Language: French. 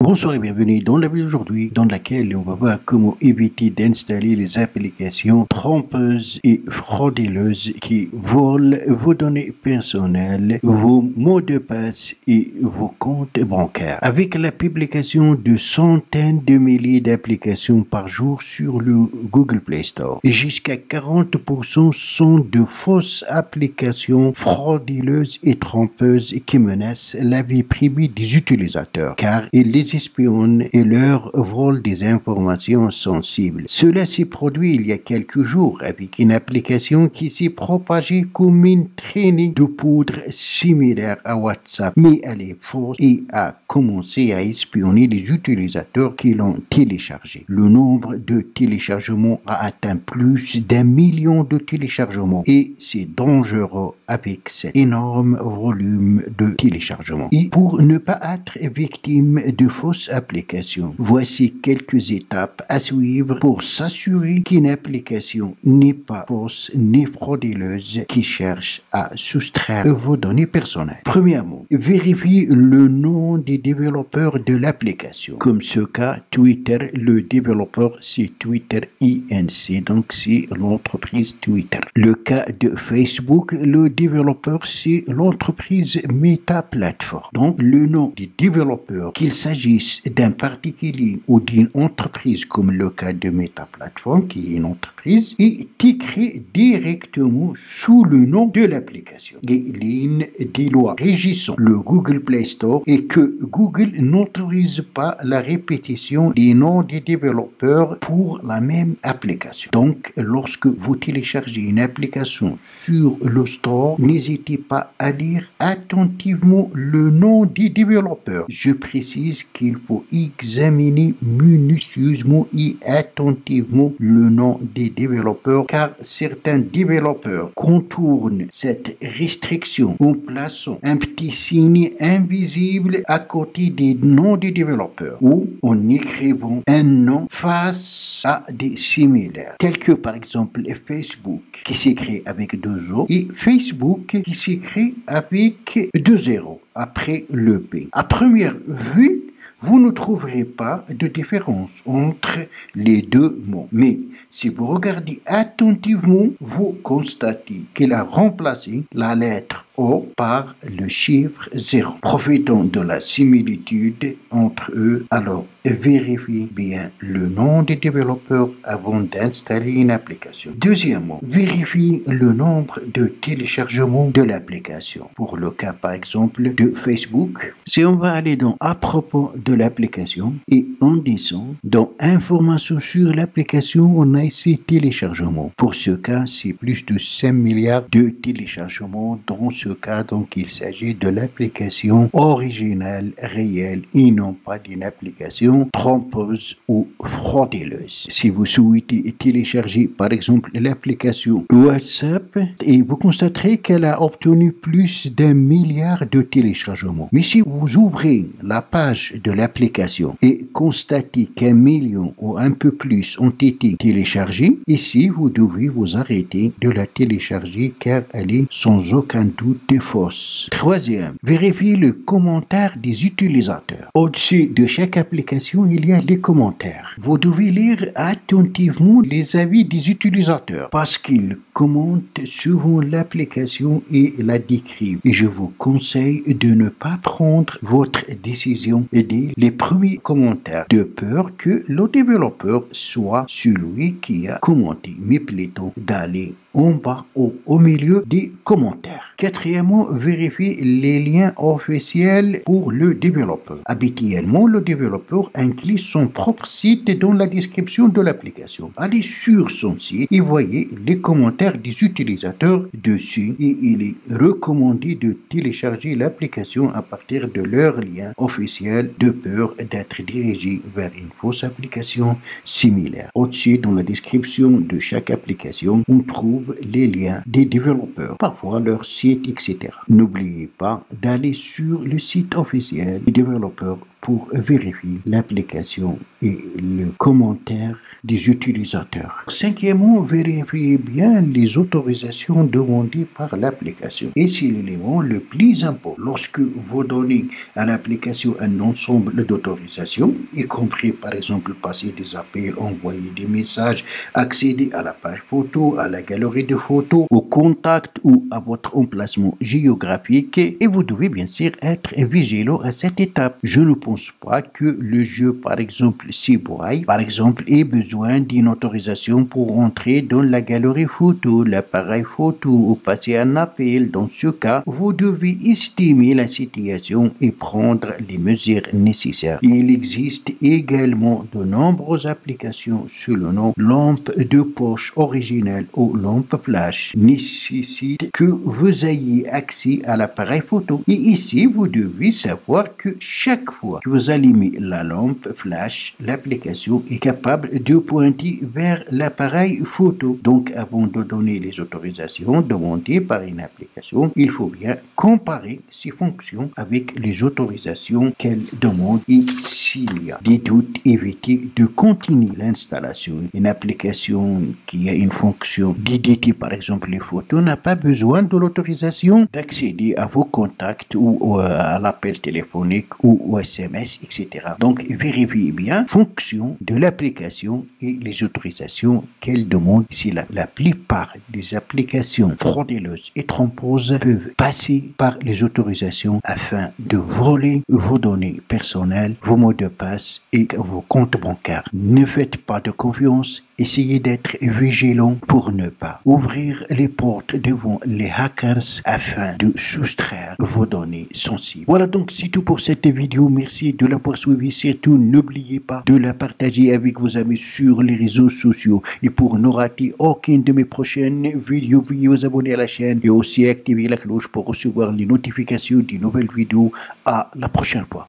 Bonsoir et bienvenue dans la vidéo d'aujourd'hui dans laquelle on va voir comment éviter d'installer les applications trompeuses et frauduleuses qui volent vos données personnelles, vos mots de passe et vos comptes bancaires. Avec la publication de centaines de milliers d'applications par jour sur le Google Play Store, jusqu'à 40% sont de fausses applications frauduleuses et trompeuses qui menacent la vie privée des utilisateurs car les espionnent et leur volent des informations sensibles. Cela s'est produit il y a quelques jours avec une application qui s'est propagée comme une traînée de poudre similaire à WhatsApp, mais elle est fausse et a commencé à espionner les utilisateurs qui l'ont téléchargée. Le nombre de téléchargements a atteint plus d'1 million de téléchargements et c'est dangereux avec cet énorme volume de téléchargements. Et pour ne pas être victime de fausses applications, voici quelques étapes à suivre pour s'assurer qu'une application n'est pas fausse ni frauduleuse qui cherche à soustraire vos données personnelles. Premièrement, vérifiez le nom des développeurs de l'application. Comme ce cas, Twitter, le développeur c'est Twitter Inc. Donc c'est l'entreprise Twitter. Le cas de Facebook, le développeur c'est l'entreprise Meta Platform. Donc le nom du développeur, qu'il s'agisse d'un particulier ou d'une entreprise comme le cas de Meta Platform qui est une entreprise, est écrit directement sous le nom de l'application. Et l'une des lois régissant le Google Play Store est que Google n'autorise pas la répétition des noms des développeurs pour la même application. Donc, lorsque vous téléchargez une application sur le store, n'hésitez pas à lire attentivement le nom des développeurs. Je précise qu'il faut examiner minutieusement et attentivement le nom des développeurs car certains développeurs contournent cette restriction en plaçant un petit signe invisible à côté des noms des développeurs ou en écrivant un nom face à des similaires tels que par exemple Facebook qui s'écrit avec 2 O et Facebook qui s'écrit avec 2 zéros après le P. À première vue, vous ne trouverez pas de différence entre les deux mots. Mais si vous regardez attentivement, vous constatez qu'il a remplacé la lettre O par le chiffre 0. Profitons de la similitude entre eux. Alors, vérifiez bien le nom des développeurs avant d'installer une application. Deuxièmement, vérifiez le nombre de téléchargements de l'application. Pour le cas, par exemple, de Facebook, si on va aller dans à propos de l'application et on descend dans informations sur l'application, on a ici téléchargements. Pour ce cas, c'est plus de 5 milliards de téléchargements. Dans ce cas, donc, il s'agit de l'application originale, réelle et non pas d'une application trompeuse ou frauduleuse. Si vous souhaitez télécharger par exemple l'application WhatsApp et vous constaterez qu'elle a obtenu plus d'1 milliard de téléchargements. Mais si vous ouvrez la page de l'application et constatez qu'1 million ou un peu plus ont été téléchargés, ici vous devez vous arrêter de la télécharger car elle est sans aucun doute fausse. Troisième, vérifiez le commentaire des utilisateurs. Au-dessus de chaque application, il y a les commentaires. Vous devez lire attentivement les avis des utilisateurs parce qu'ils commentent souvent l'application et la décrivent. Et je vous conseille de ne pas prendre votre décision dès les premiers commentaires de peur que le développeur soit celui qui a commenté, mais plutôt d'aller en bas ou au milieu des commentaires. Quatrièmement, vérifiez les liens officiels pour le développeur. Habituellement, le développeur inclut son propre site dans la description de l'application. Allez sur son site et voyez les commentaires des utilisateurs dessus et il est recommandé de télécharger l'application à partir de leur lien officiel de peur d'être dirigé vers une fausse application similaire. Au-dessus, dans la description de chaque application, on trouve les liens des développeurs, parfois leur site, etc. N'oubliez pas d'aller sur le site officiel du développeur pour vérifier l'application et le commentaire des utilisateurs. Cinquièmement, vérifiez bien les autorisations demandées par l'application. Et c'est l'élément le plus important. Lorsque vous donnez à l'application un ensemble d'autorisations, y compris par exemple passer des appels, envoyer des messages, accéder à la page photo, à la galerie de photos, au contact ou à votre emplacement géographique, et vous devez bien sûr être vigilant à cette étape. Je ne pense pas que le jeu, par exemple, Seaboy, par exemple, ait besoin d'une autorisation pour entrer dans la galerie photo, l'appareil photo ou passer un appel. Dans ce cas, vous devez estimer la situation et prendre les mesures nécessaires. Il existe également de nombreuses applications sous le nom lampe de poche originale ou lampe flash nécessitent que vous ayez accès à l'appareil photo. Et ici, vous devez savoir que chaque fois que vous allumez la lampe flash, l'application est capable de pointer vers l'appareil photo. Donc, avant de donner les autorisations demandées par une application, il faut bien comparer ces fonctions avec les autorisations qu'elle demande et s'il y a des doutes, évitez de continuer l'installation. Une application qui a une fonction d'éditer par exemple les photos n'a pas besoin de l'autorisation d'accéder à vos contacts ou à l'appel téléphonique ou au SMS, etc. Donc, vérifiez bien fonction de l'application et les autorisations qu'elle demande. Si la plupart des applications frauduleuses et trompeuses peuvent passer par les autorisations afin de voler vos données personnelles, vos mots de passe et vos comptes bancaires. Ne faites pas de confiance. Essayez d'être vigilant pour ne pas ouvrir les portes devant les hackers afin de soustraire vos données sensibles. Voilà donc c'est tout pour cette vidéo. Merci de l'avoir suivi. Surtout n'oubliez pas de la partager avec vos amis sur les réseaux sociaux. Et pour ne rater aucune de mes prochaines vidéos, veuillez vous abonner à la chaîne et aussi activer la cloche pour recevoir les notifications des nouvelles vidéos. À la prochaine fois.